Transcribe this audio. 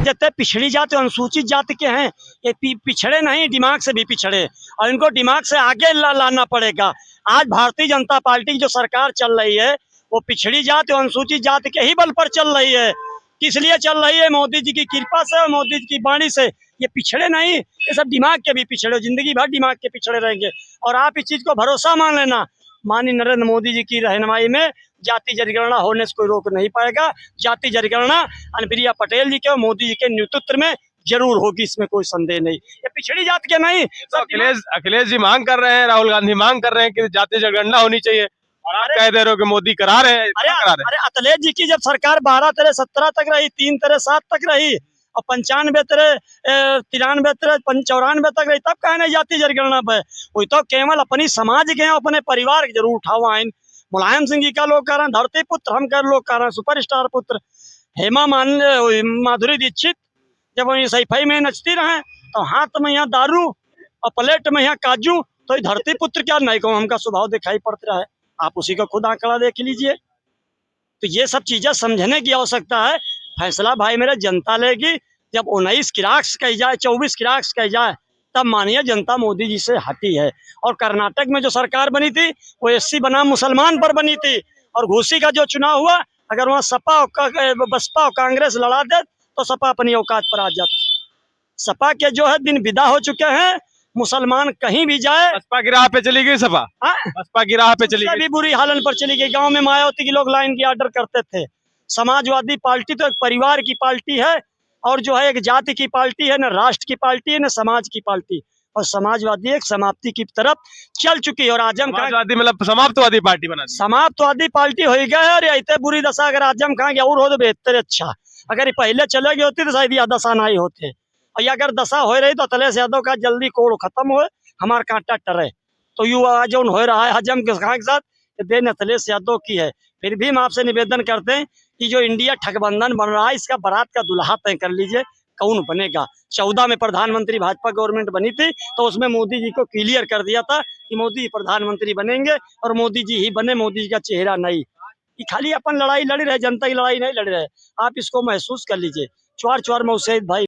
देते पिछड़ी जाति अनुसूचित जाति के हैं, ये पिछड़े नहीं, दिमाग से भी पिछड़े, और इनको दिमाग से आगे लाना पड़ेगा। आज भारतीय जनता पार्टी की जो सरकार चल रही है वो पिछड़ी जाति और अनुसूचित जाति के ही बल पर चल रही है। किस लिए चल रही है? मोदी जी की कृपा से और मोदी जी की वाणी से। ये पिछड़े नहीं, ये सब दिमाग के भी पिछड़े, जिंदगी भर दिमाग के पिछड़े रहेंगे। और आप इस चीज को भरोसा मान लेना, माननीय नरेंद्र मोदी जी की रहनुमाई में जाति जनगणना होने से कोई रोक नहीं पाएगा। जाति जनगणना अनुप्रिया पटेल जी के और मोदी जी के नेतृत्व में जरूर होगी, इसमें कोई संदेह नहीं। ये पिछड़ी जाति के नहीं। तो अखिलेश जी मांग कर रहे हैं, राहुल गांधी मांग कर रहे हैं कि जाति जनगणना होनी चाहिए, और आप कह दे रहे हो कि मोदी करा रहे हैं। अरे अखिलेश जी की जब सरकार 12-17 तक रही, 3-7 तक रही, और 95-93-94 तक रही, तब कहने जाति जनगणना पे वही तो केवल अपनी समाज के अपने परिवार के जरूर उठाओ आइन। मुलायम सिंह जी का लोग कह रहे हैं धरती पुत्र, हम कर लोग कह रहे हैं सुपरस्टार पुत्र। हेमा माधुरी दीक्षित जब वही सैफई में नचती रहे तो हाथ में यहाँ दारू और प्लेट में यहाँ काजू, तो धरती पुत्र क्या नहीं को हमका स्वभाव दिखाई पड़ता रहा है। आप उसी का खुद आंकड़ा देख लीजिए। तो ये सब चीजें समझने की आवश्यकता है। फैसला भाई मेरे जनता लेगी। जब 19 की राख कही जाए, 24 की राख कही जाए, तब मानिए जनता मोदी जी से हटी है। और कर्नाटक में जो सरकार बनी थी वो एससी बनाम मुसलमान पर बनी थी। और घूसी का जो चुनाव हुआ, अगर वहाँ सपा बसपा और कांग्रेस लड़ा दे तो सपा अपनी औकात पर आ जाती। सपा के जो है दिन विदा हो चुके हैं। मुसलमान कहीं भी जाए, बसपा की राह पे चली गई सपा, बसपा की राह पे चली गई, भी बुरी हालत पर चली गई। गांव में मायावती की लोग लाइन की ऑर्डर करते थे। समाजवादी पार्टी तो एक परिवार की पार्टी है, और जो है एक जाति की पार्टी है, न राष्ट्र की पार्टी है, न समाज की पार्टी। और समाजवादी एक समाप्ति की तरफ चल चुकी है। और आजम खान मतलब समाप्तवादी पार्टी बना दी। समाप्तवादी पार्टी हो गई है। और इतने बुरी दशा अगर आजम खान की और हो तो बेहतर अच्छा। अगर ये पहले चले गए होती तो शायद यह दशा नहीं होते। और ये अगर दशा हो रही तो अखिलेश यादव का जल्दी कोड़ खत्म हो, हमारा कांटा टरे। तो युवा जो हो रहा है हजम खान के साथ, देन अखिलेश यादव की है। फिर भी हम आपसे निवेदन करते हैं कि जो इंडिया ठगबंधन बन रहा है, इसका बारात का दुल्हा तय कर लीजिए कौन बनेगा। 14 में प्रधानमंत्री भाजपा गवर्नमेंट बनी थी तो उसमें मोदी जी को क्लियर कर दिया था कि मोदी जी प्रधानमंत्री बनेंगे और मोदी जी ही बने, मोदी जी का चेहरा नहीं। ये खाली अपन लड़ाई लड़ रहे, जनता की लड़ाई नहीं लड़ रहे। आप इसको महसूस कर लीजिए। चुआर चुआर में उसे भाई